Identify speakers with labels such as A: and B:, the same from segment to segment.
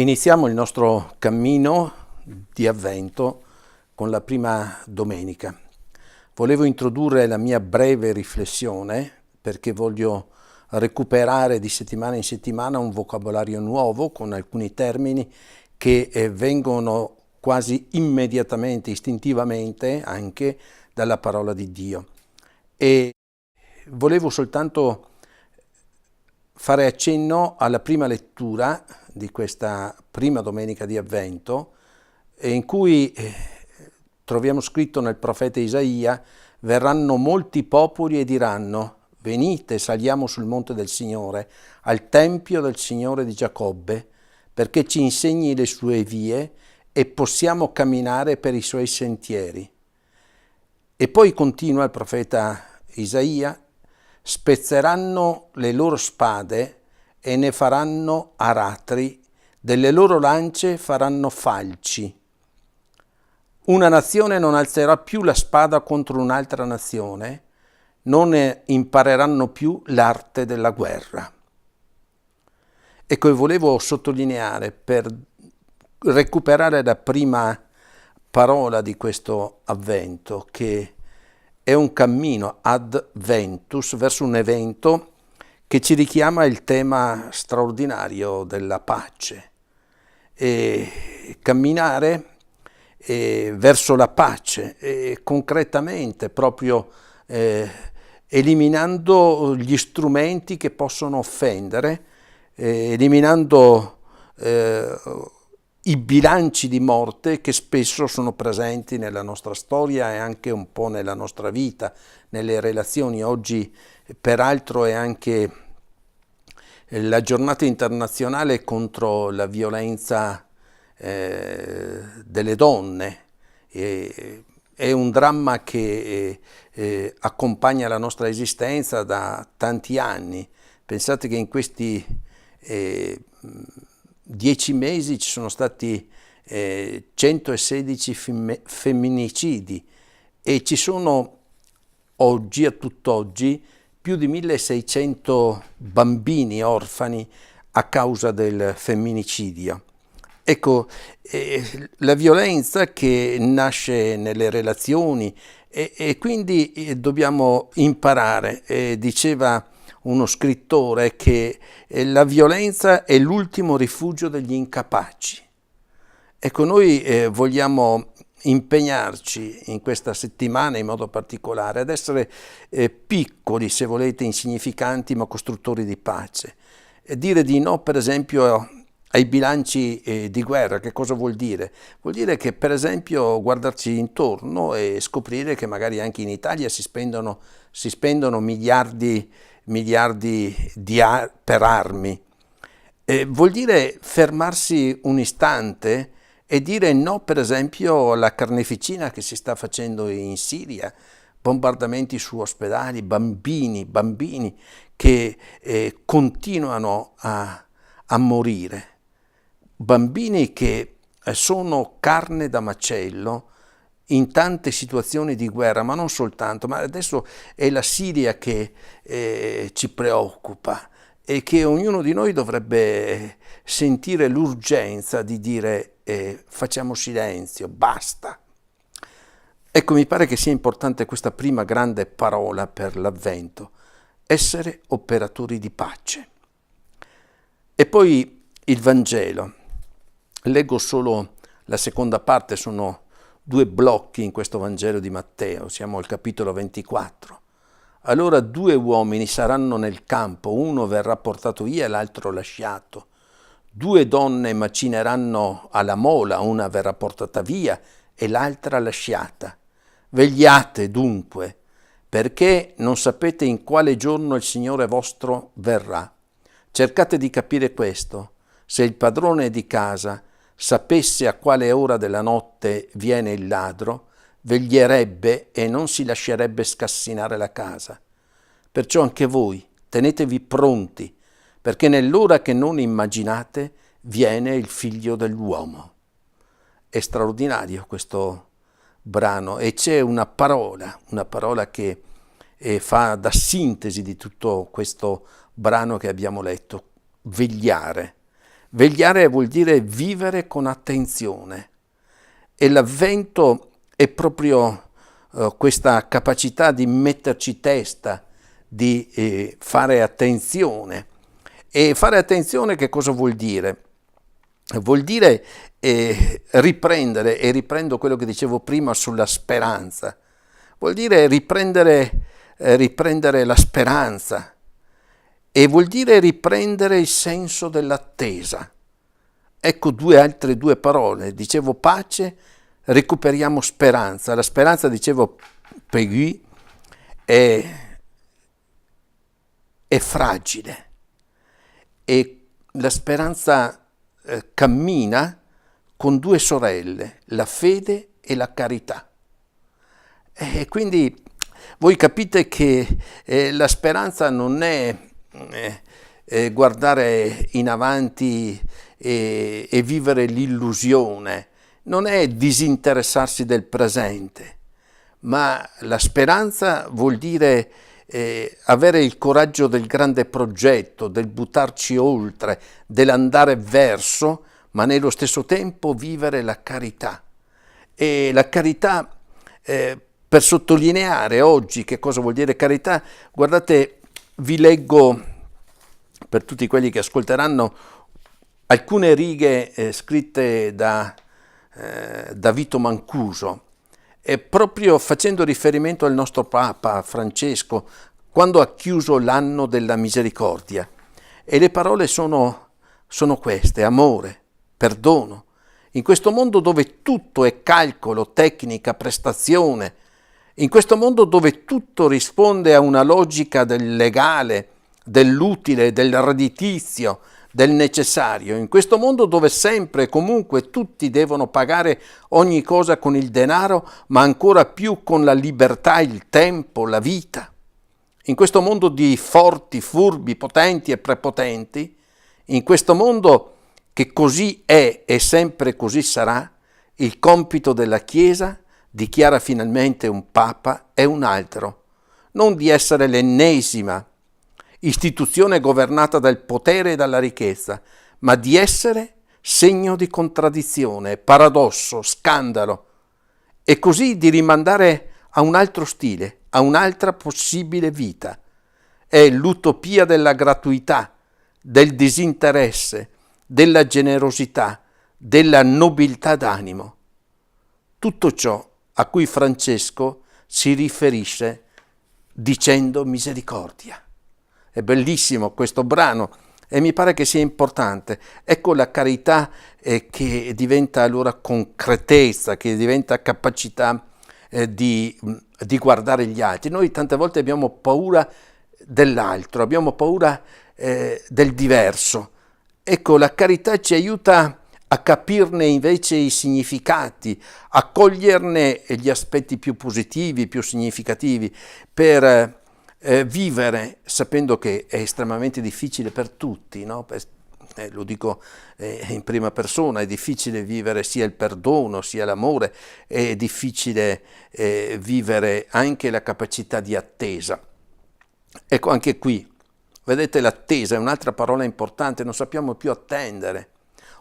A: Iniziamo il nostro cammino di Avvento con la prima domenica. Volevo introdurre la mia breve riflessione perché voglio recuperare di settimana in settimana un vocabolario nuovo con alcuni termini che vengono quasi immediatamente, istintivamente anche dalla parola di Dio. E volevo soltanto fare accenno alla prima lettura di questa prima domenica di Avvento, in cui troviamo scritto nel profeta Isaia: verranno molti popoli e diranno: venite, saliamo sul monte del Signore, al tempio del Signore di Giacobbe, perché ci insegni le sue vie e possiamo camminare per i suoi sentieri. E poi continua il profeta Isaia: spezzeranno le loro spade e ne faranno aratri, delle loro lance faranno falci. Una nazione non alzerà più la spada contro un'altra nazione, non impareranno più l'arte della guerra. Ecco, e volevo sottolineare, per recuperare la prima parola di questo avvento, che è un cammino ad ventus, verso un evento che ci richiama il tema straordinario della pace. E camminare verso la pace, concretamente, proprio eliminando gli strumenti che possono offendere, eliminando i bilanci di morte che spesso sono presenti nella nostra storia e anche un po' nella nostra vita, nelle relazioni. Oggi peraltro è anche la giornata internazionale contro la violenza delle donne. È un dramma che accompagna la nostra esistenza da tanti anni. Pensate che in questi 10 mesi ci sono stati 116 femminicidi e ci sono oggi, a tutt'oggi, più di 1600 bambini orfani a causa del femminicidio. Ecco, la violenza che nasce nelle relazioni e quindi dobbiamo imparare. Diceva uno scrittore che la violenza è l'ultimo rifugio degli incapaci. Ecco, noi vogliamo impegnarci in questa settimana in modo particolare ad essere piccoli, se volete, insignificanti, ma costruttori di pace. Dire di no, per esempio, ai bilanci di guerra. Che cosa vuol dire? Vuol dire che, per esempio, guardarci intorno e scoprire che magari anche in Italia si spendono miliardi per armi. Vuol dire fermarsi un istante e dire no, per esempio, alla carneficina che si sta facendo in Siria, bombardamenti su ospedali, bambini che continuano a morire, bambini che sono carne da macello in tante situazioni di guerra, ma non soltanto. Ma adesso è la Siria che ci preoccupa e che ognuno di noi dovrebbe sentire l'urgenza di dire facciamo silenzio, basta. Ecco, mi pare che sia importante questa prima grande parola per l'Avvento: essere operatori di pace. E poi il Vangelo. Leggo solo la seconda parte, sono 2 blocchi in questo Vangelo di Matteo, siamo al capitolo 24. Allora 2 uomini saranno nel campo, uno verrà portato via e l'altro lasciato. 2 donne macineranno alla mola, una verrà portata via e l'altra lasciata. Vegliate dunque, perché non sapete in quale giorno il Signore vostro verrà. Cercate di capire questo: se il padrone di casa sapesse a quale ora della notte viene il ladro, veglierebbe e non si lascerebbe scassinare la casa. Perciò anche voi tenetevi pronti, perché nell'ora che non immaginate viene il Figlio dell'uomo. È straordinario questo brano e c'è una parola che fa da sintesi di tutto questo brano che abbiamo letto: vegliare. Vegliare vuol dire vivere con attenzione e l'avvento è proprio questa capacità di metterci testa, di fare attenzione. E fare attenzione che cosa vuol dire? Vuol dire riprendere, e riprendo quello che dicevo prima sulla speranza, vuol dire riprendere la speranza e vuol dire riprendere il senso dell'attesa. Ecco altre due parole, dicevo pace, recuperiamo speranza. La speranza, dicevo Peggy, è fragile e la speranza cammina con due sorelle, la fede e la carità. E quindi voi capite che la speranza non è guardare in avanti e vivere l'illusione, non è disinteressarsi del presente, ma la speranza vuol dire avere il coraggio del grande progetto, del buttarci oltre, dell'andare verso, ma nello stesso tempo vivere la carità. E la carità, per sottolineare oggi che cosa vuol dire carità, guardate, vi leggo per tutti quelli che ascolteranno alcune righe scritte da Vito Mancuso, e proprio facendo riferimento al nostro Papa Francesco quando ha chiuso l'anno della misericordia. E le parole sono queste: amore, perdono. In questo mondo dove tutto è calcolo, tecnica, prestazione, in questo mondo dove tutto risponde a una logica del legale, dell'utile, del redditizio, del necessario, in questo mondo dove sempre e comunque tutti devono pagare ogni cosa con il denaro, ma ancora più con la libertà, il tempo, la vita, in questo mondo di forti, furbi, potenti e prepotenti, in questo mondo che così è e sempre così sarà, il compito della Chiesa, dichiara finalmente un Papa, è un altro, non di essere l'ennesima istituzione governata dal potere e dalla ricchezza, ma di essere segno di contraddizione, paradosso, scandalo, e così di rimandare a un altro stile, a un'altra possibile vita. È l'utopia della gratuità, del disinteresse, della generosità, della nobiltà d'animo. Tutto ciò a cui Francesco si riferisce dicendo misericordia. È bellissimo questo brano e mi pare che sia importante. Ecco la carità che diventa allora concretezza, che diventa capacità di guardare gli altri. Noi tante volte abbiamo paura dell'altro, abbiamo paura del diverso. Ecco, la carità ci aiuta a capirne invece i significati, a coglierne gli aspetti più positivi, più significativi, per vivere sapendo che è estremamente difficile per tutti, no? Lo dico in prima persona, è difficile vivere sia il perdono sia l'amore, è difficile vivere anche la capacità di attesa. Ecco, anche qui, vedete, l'attesa è un'altra parola importante, non sappiamo più attendere.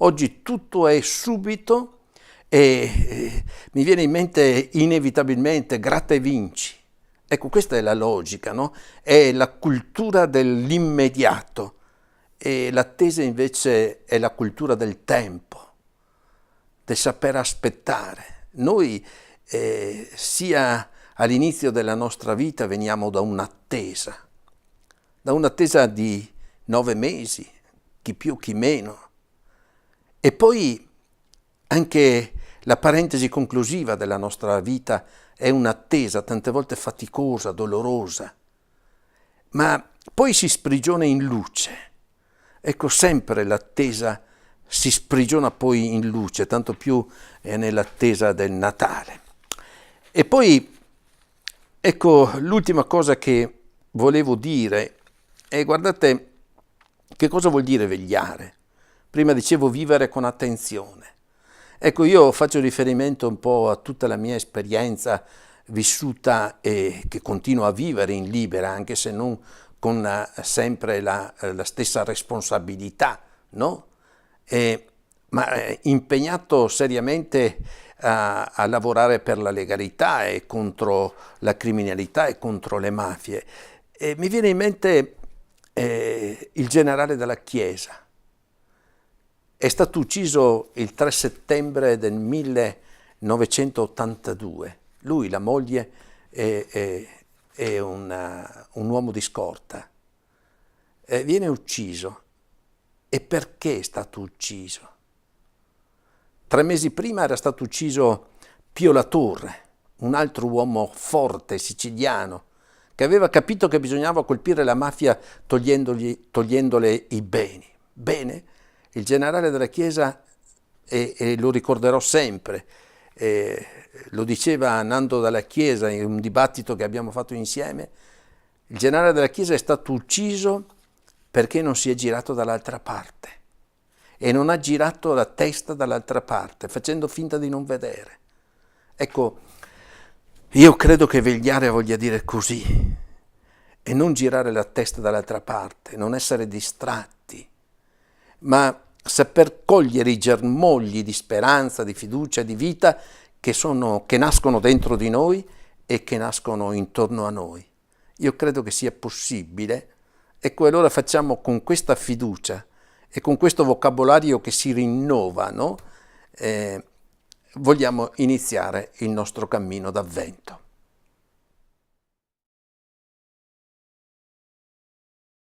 A: Oggi tutto è subito e mi viene in mente inevitabilmente gratta e vinci. Ecco, questa è la logica, no? È la cultura dell'immediato e l'attesa invece è la cultura del tempo, del saper aspettare. Noi sia all'inizio della nostra vita veniamo da un'attesa di 9 mesi, chi più chi meno. E poi anche la parentesi conclusiva della nostra vita è un'attesa tante volte faticosa, dolorosa, ma poi si sprigiona in luce. Ecco, sempre l'attesa si sprigiona poi in luce, tanto più nell'attesa del Natale. E poi, ecco, l'ultima cosa che volevo dire è, guardate, che cosa vuol dire vegliare? Prima dicevo vivere con attenzione. Ecco, io faccio riferimento un po' a tutta la mia esperienza vissuta e che continuo a vivere in Libera, anche se non con sempre la stessa responsabilità, no? ma impegnato seriamente a lavorare per la legalità e contro la criminalità e contro le mafie. E mi viene in mente il generale della Chiesa. È stato ucciso il 3 settembre del 1982. Lui, la moglie, è un uomo di scorta. Viene ucciso. E perché è stato ucciso? 3 mesi prima era stato ucciso Pio La Torre, un altro uomo forte, siciliano, che aveva capito che bisognava colpire la mafia togliendole i beni. Bene, il generale della Chiesa, e lo ricorderò sempre, lo diceva Nando Dalla Chiesa in un dibattito che abbiamo fatto insieme, il generale della Chiesa è stato ucciso perché non si è girato dall'altra parte e non ha girato la testa dall'altra parte, facendo finta di non vedere. Ecco, io credo che vegliare voglia dire così, e non girare la testa dall'altra parte, non essere distratti, ma saper cogliere i germogli di speranza, di fiducia, di vita che nascono dentro di noi e che nascono intorno a noi. Io credo che sia possibile. Ecco, allora facciamo con questa fiducia e con questo vocabolario che si rinnova, no? Vogliamo iniziare il nostro cammino d'avvento.